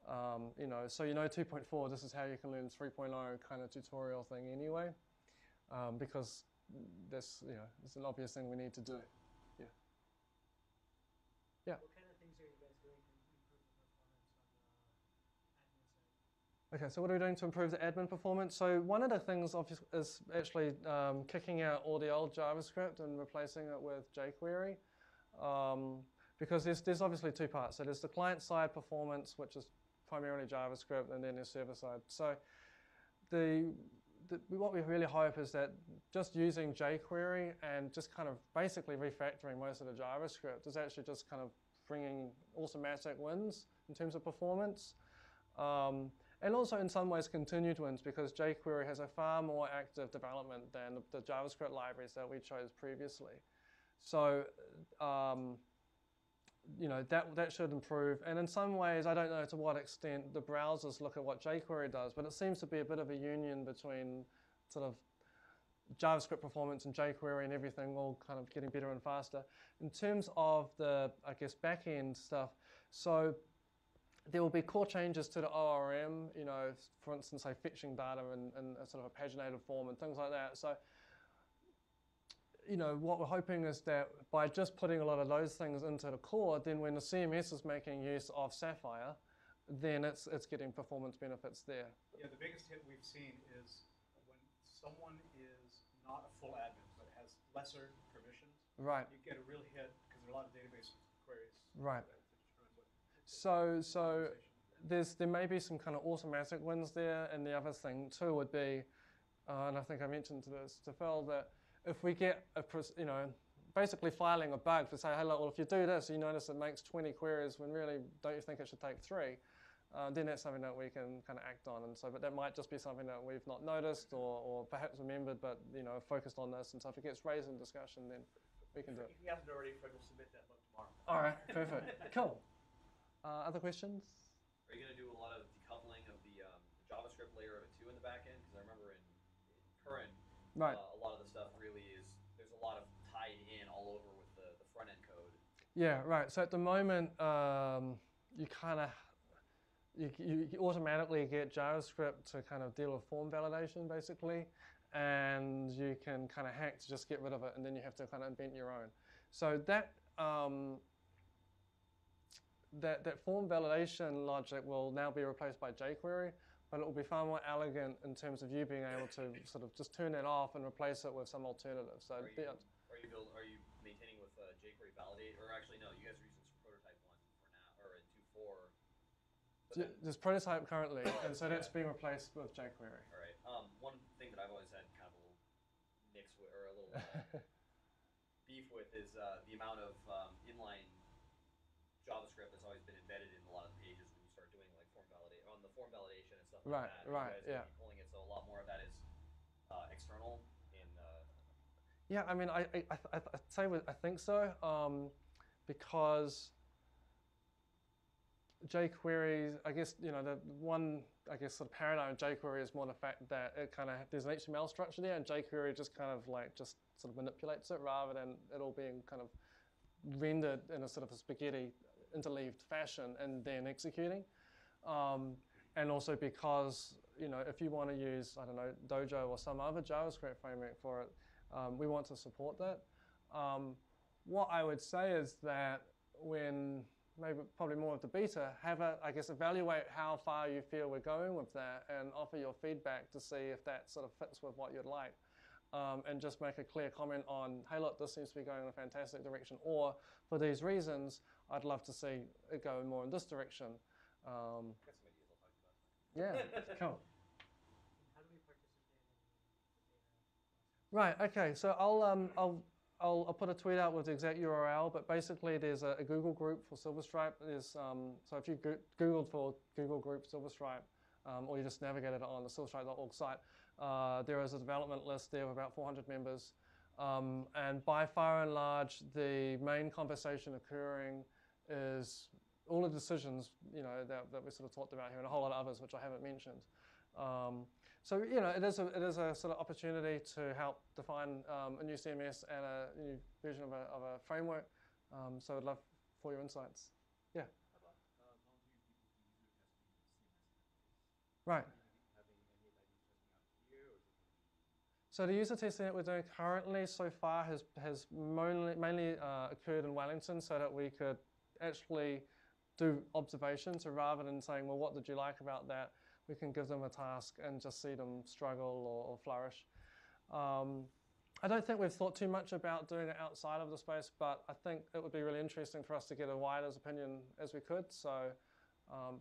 2.4, this is how you can learn 3.0 kind of tutorial thing anyway. because that's, it's an obvious thing we need to do. Yeah. What kind of things are you guys doing to improve the performance on the admin side? Okay, so what are we doing to improve the admin performance? So one of the things is actually kicking out all the old JavaScript and replacing it with jQuery. Because there's obviously two parts. So there's the client-side performance, which is primarily JavaScript, and then there's server-side. So what we really hope is that just using jQuery and just kind of basically refactoring most of the JavaScript is actually just kind of bringing automatic wins in terms of performance. And also in some ways continued wins, because jQuery has a far more active development than the JavaScript libraries that we chose previously. So that should improve. And in some ways, I don't know to what extent the browsers look at what jQuery does, but it seems to be a bit of a union between sort of JavaScript performance and jQuery and everything all kind of getting better and faster. In terms of the, I guess, back-end stuff, so there will be core changes to the ORM, for instance, say fetching data in a sort of a paginated form and things like that. So what we're hoping is that by just putting a lot of those things into the core, then when the CMS is making use of Sapphire, then it's getting performance benefits there. Yeah, the biggest hit we've seen is when someone is not a full admin but has lesser permissions. Right. You get a real hit because there are a lot of database queries. Right. So there may be some kind of automatic wins there, and the other thing too would be, and I think I mentioned this to Phil, that if we get basically filing a bug to say, hey, look, well, if you do this, you notice it makes 20 queries when really don't you think it should take 3, then that's something that we can kind of act on. And so, but that might just be something that we've not noticed or perhaps remembered, but focused on this. And so if it gets raised in discussion, then we can do it. If he hasn't already, Fred will submit that bug tomorrow. All right, perfect, cool. Other questions? Are you going to do a lot of decoupling of the JavaScript layer of it too in the back end? Because I remember in current, right. A lot of the stuff really is, there's a lot of tied in all over with the front end code. Yeah, right. So at the moment, you kind of, you automatically get JavaScript to kind of deal with form validation basically, and you can kind of hack to just get rid of it, and then you have to kind of invent your own. So that that form validation logic will now be replaced by jQuery, but it will be far more elegant in terms of you being able to sort of just turn that off and replace it with some alternative. So are you maintaining with jQuery validate, or actually no, you guys are using some prototype 1 for now, or in 2.4. There's prototype currently, and so that's being replaced with jQuery. All right. One thing that I've always had kind of a little nix with, or a little beef with, is the amount of inline JavaScript that's always been embedded in a lot of the pages when you start doing like form validation and stuff like that. Right, you guys yeah. Be pulling it, so a lot more of that is external. Yeah, I mean, I'd say I think so, because jQuery, I guess, the one, sort of paradigm of jQuery is more the fact that it kind of, there's an HTML structure there, and jQuery just kind of just sort of manipulates it rather than it all being kind of rendered in a sort of a spaghetti interleaved fashion and then executing. And also because, if you want to use, I don't know, Dojo or some other JavaScript framework for it, we want to support that. What I would say is that when probably more of the beta, evaluate how far you feel we're going with that and offer your feedback to see if that sort of fits with what you'd like. And just make a clear comment on, hey, look, this seems to be going in a fantastic direction, or for these reasons, I'd love to see it go more in this direction. Yeah, cool. How do we participate in the beta? Right. Okay. So I'll put a tweet out with the exact URL, but basically there's a Google group for SilverStripe. So if you Googled for Google group SilverStripe, or you just navigated it on the silverstripe.org site, there is a development list there of about 400 members. And by far and large, the main conversation occurring is all the decisions, that we sort of talked about here, and a whole lot of others which I haven't mentioned. So it is a sort of opportunity to help define a new CMS and a new version of a framework. So I'd love for your insights. Yeah. How about volunteering people to user testing the CMS interface? Right. Having any idea testing out here, or is it going to be? So the user testing that we're doing currently so far has mainly occurred in Wellington so that we could actually do observations. So rather than saying, well, what did you like about that, we can give them a task and just see them struggle or flourish. I don't think we've thought too much about doing it outside of the space, but I think it would be really interesting for us to get a wider's opinion as we could. So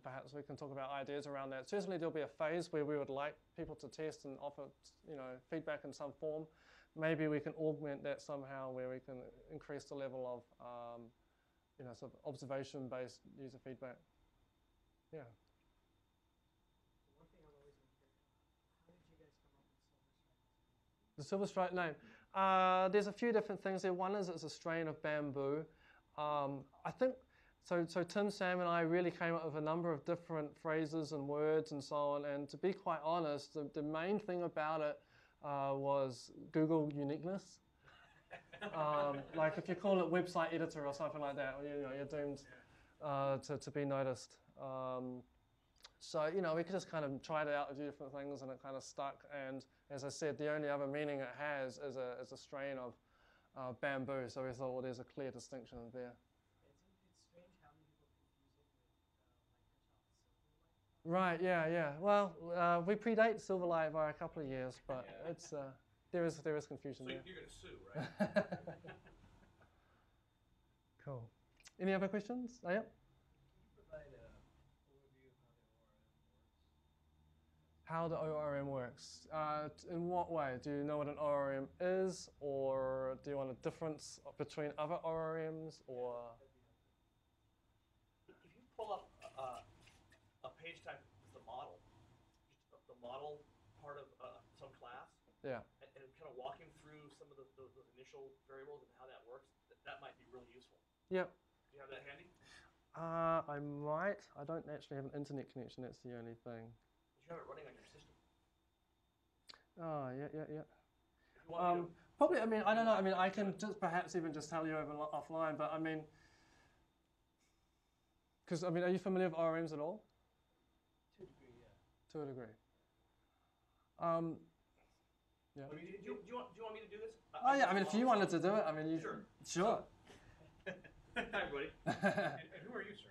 perhaps we can talk about ideas around that. Certainly there'll be a phase where we would like people to test and offer, feedback in some form. Maybe we can augment that somehow where we can increase the level of, sort of observation-based user feedback. Yeah. One thing I've always been curious about, how did you guys come up with The SilverStripe? SilverStripe name. There's a few different things there. One is it's a strain of bamboo. I think, so Tim, Sam, and I really came up with a number of different phrases and words and so on. And to be quite honest, the main thing about it was Google uniqueness. Like if you call it website editor or something like that, you're doomed to be noticed. So, we could just kind of tried it out a few different things and it kind of stuck. And as I said, the only other meaning it has is a strain of bamboo. So we thought, well, there's a clear distinction there. It's strange how many people confuse it with Right, yeah. Well, we predate Silverlight by a couple of years, but it's there is confusion So there. you're going to sue, right? Cool. Any other questions? Oh, yeah. Can you provide an overview of how the ORM works? How the ORM works. In what way? Do you know what an ORM is, or do you want a difference between other ORMs, or? If you pull up a page type as the model, just the model part of some class, Yeah. and kind of walking through some of those initial variables and how that works, that might be really useful. Yep. Do you have that handy? I might. I don't actually have an internet connection. That's the only thing. But you have it running on your system. Oh, yeah. If you want me to, Probably. I mean, I don't know. I mean, I can perhaps even just tell you over offline. But I mean, because are you familiar with ORMs at all? To a degree, yeah. To a degree. Yeah. do you want me to do this? Oh yeah. I mean, if you wanted to do it, I mean, you Sure. Sure. Hi, everybody. And who are you, sir?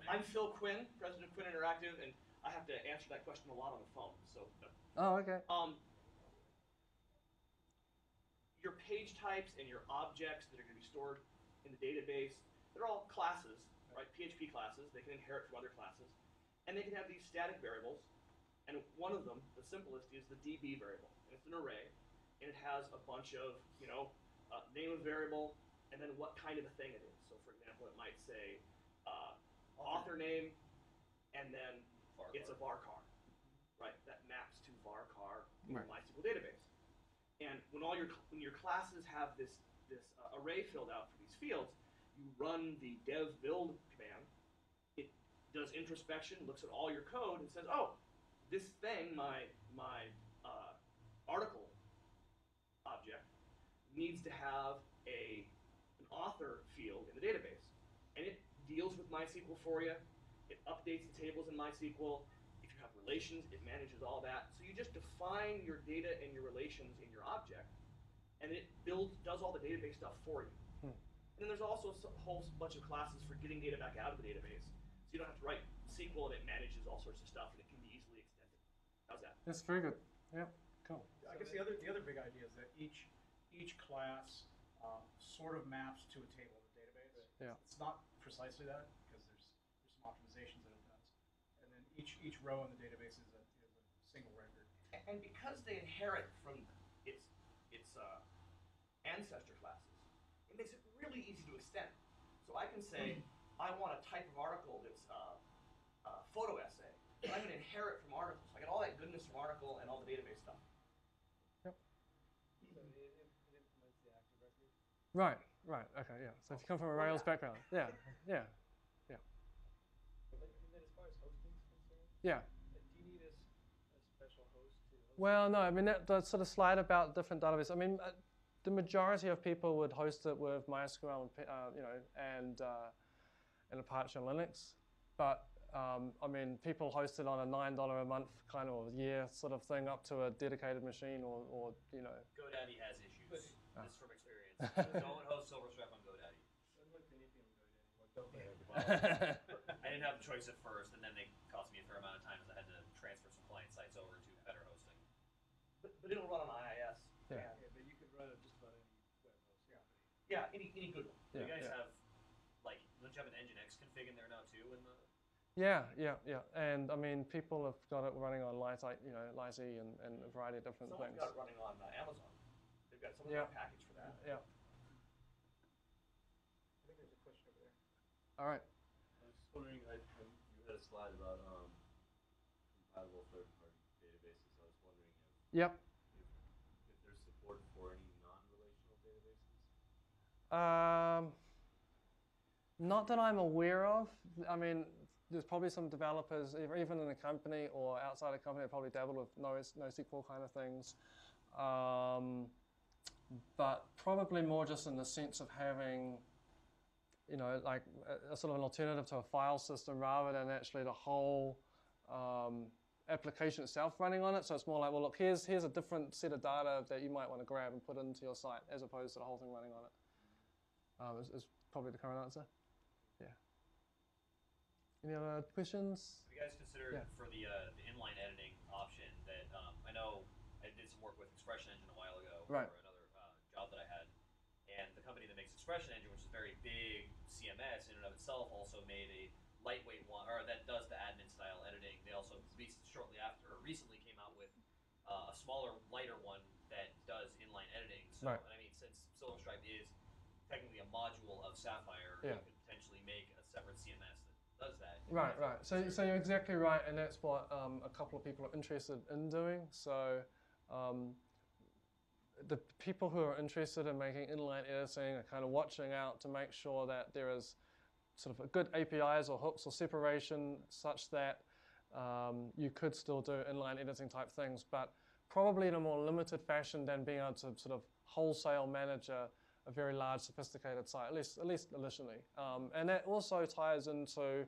I'm Phil Quinn, president of Quinn Interactive, and I have to answer that question a lot on the phone. So, Oh, okay. your page types and your objects that are going to be stored in the database, they're all classes, right? PHP classes. They can inherit from other classes, and they can have these static variables. And one of them, the simplest, is the DB variable. And it's an array, and it has a bunch of, name of variable, and then what kind of a thing it is. So, for example, it might say author name, and then it's a varchar, right? That maps to varchar in the MySQL database. And when your classes have this array filled out for these fields, you run the dev build command. It does introspection, looks at all your code, and says, oh, this thing, my article object, needs to have an author field in the database. And it deals with MySQL for you. It updates the tables in MySQL. If you have relations, it manages all that. So you just define your data and your relations in your object, and it does all the database stuff for you. And then there's also a whole bunch of classes for getting data back out of the database. So you don't have to write SQL, and it manages all sorts of stuff, and it can be easily extended. How's that? That's very good. Yeah. Cool. I guess the other big idea is that each class sort of maps to a table in the database. Yeah. It's not precisely that because there's some optimizations that it does, and then each row in the database is a single record. And because they inherit from its ancestor classes, it makes it really easy to extend. So I can say, I want a type of article that's a photo essay, and I'm going to inherit from articles. I get all that goodness from article and all the database stuff. Yep. So it implements the active record. Right. Okay. Yeah. So if you come from a Rails background, yeah. And then as far as hosting is concerned, Yeah. do you need a special host to host? Well, no. I mean, that sort of slide about different databases. I mean, the majority of people would host it with MySQL and and Apache on Linux, but I mean, people host it on a $9 a month kind of a year sort of thing up to a dedicated machine or you know. GoDaddy has issues. This is from experience. Don't host SilverStripe on GoDaddy. I didn't have the choice at first, and then they cost me a fair amount of time as I had to transfer some client sites over to better hosting. But it'll run on IIS. Yeah. But you could run it just about any web host company. Yeah, any good one. You Yeah, guys yeah. have, like, don't you have an Nginx config in there now too? In the Yeah. And I mean, people have got it running on Lighty, you know, Lighty and a variety of different Someone's things. got it running on Amazon. They've got some Yeah. package for that. Yeah. I think there's a question over there. All right. I was just wondering, you had a slide about compatible third-party databases. I was wondering Yep. if there's support for any non-relational databases. Not that I'm aware of. I mean, there's probably some developers, even in a company or outside a company, that probably dabble with NoSQL kind of things. But probably more just in the sense of having, you know, like a sort of an alternative to a file system rather than actually the whole application itself running on it. So it's more like, well, look, here's a different set of data that you might want to grab and put into your site as opposed to the whole thing running on it. Is probably the current answer. Yeah. Any other questions? Have you guys considered for the inline editing option that I know I did some work with Expression Engine a while ago Right. for another job that I had, and the company that makes Expression Engine, which is a very big CMS in and of itself, also made a lightweight one, or that does the admin style editing. They also shortly after, or recently came out with a smaller, lighter one that does inline editing. So, Right. and I mean, since SilverStripe is technically a module of Sapphire, Yeah. you could potentially make a separate CMS that does that. Right. So you're exactly right, and that's what a couple of people are interested in doing. So the people who are interested in making inline editing are kind of watching out to make sure that there is sort of a good APIs or hooks or separation such that you could still do inline editing type things, but probably in a more limited fashion than being able to sort of wholesale manage a very large, sophisticated site, at least initially. And that also ties into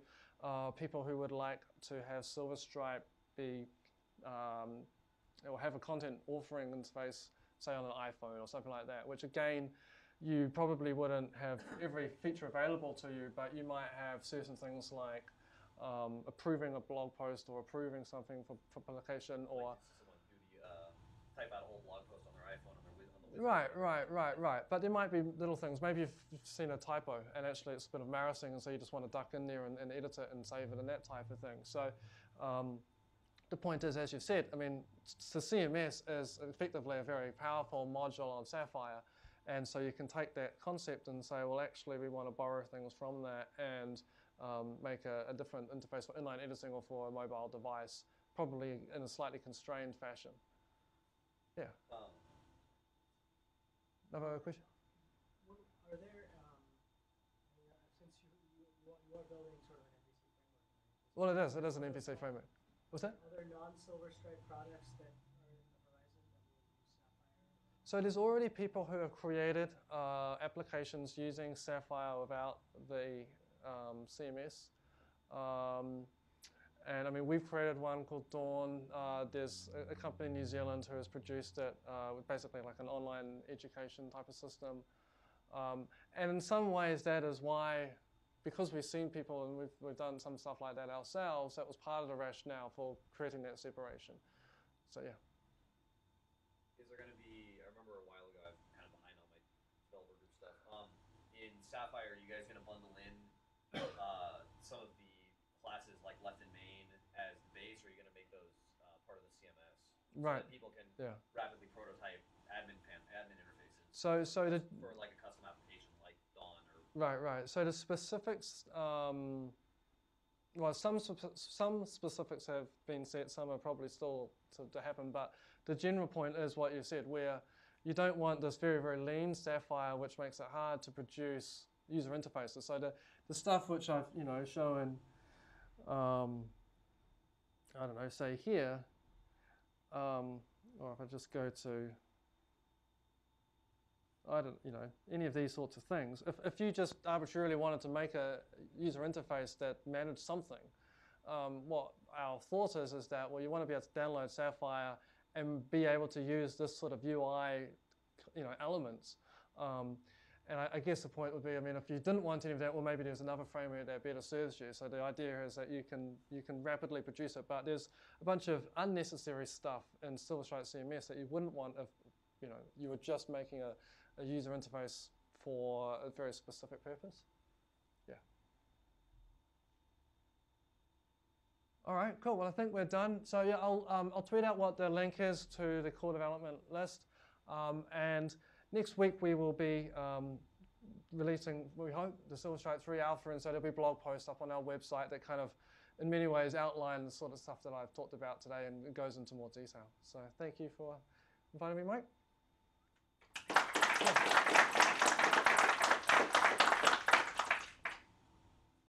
people who would like to have SilverStripe be, or have a content authoring interface, say on an iPhone or something like that, which again, you probably wouldn't have every feature available to you, but you might have certain things like approving a blog post or approving something for publication or... Someone do type out a whole blog post on their iPhone on the wizard. Right. But there might be little things. Maybe you've seen a typo and actually it's a bit embarrassing, and so you just want to duck in there and edit it and save it and that type of thing. So the point is, as you've said, I mean, the CMS is effectively a very powerful module on Sapphire. And so you can take that concept and say, well, actually, we want to borrow things from that and make a different interface for inline editing or for a mobile device, probably in a slightly constrained fashion. Yeah. Another question? Are there, since you are building sort of an MVC framework, Well, it is an MVC framework. What's that? are there non-SilverStripe products that are in the horizon that will use Sapphire? So there's already people who have created applications using Sapphire without the CMS. And I mean, we've created one called Dawn. There's a company in New Zealand who has produced it with basically like an online education type of system. And in some ways, that is why, because we've seen people and we've done some stuff like that ourselves, that was part of the rationale for creating that separation. So yeah. Is there going to be, I remember a while ago, I'm kind of behind on my developer group stuff. In Sapphire, are you guys going to bundle in some of the classes like left and main as the base, or are you going to make those part of the CMS? Right. So that people can Yeah. rapidly prototype admin interfaces So the for like a custom application like Dawn or... Right. So the specifics, well, some specifics have been set, some are probably still to happen, but the general point is what you said, where you don't want this very, very lean Sapphire, which makes it hard to produce user interfaces. So the stuff which I've, shown, I don't know, say here, or if I just go to, any of these sorts of things. If you just arbitrarily wanted to make a user interface that managed something, what our thought is that, well, you want to be able to download Sapphire and be able to use this sort of UI, elements. And I guess the point would be, I mean, if you didn't want any of that, well, maybe there's another framework that better serves you. So the idea is that you can rapidly produce it, but there's a bunch of unnecessary stuff in SilverStripe CMS that you wouldn't want if you were just making a user interface for a very specific purpose. Yeah. All right, cool. Well, I think we're done. So yeah, I'll tweet out what the link is to the core development list, and next week we will be releasing, we hope, the SilverStripe 3 alpha, and so there'll be blog posts up on our website that kind of, in many ways, outline the sort of stuff that I've talked about today, and it goes into more detail. So thank you for inviting me, Mike. Yeah.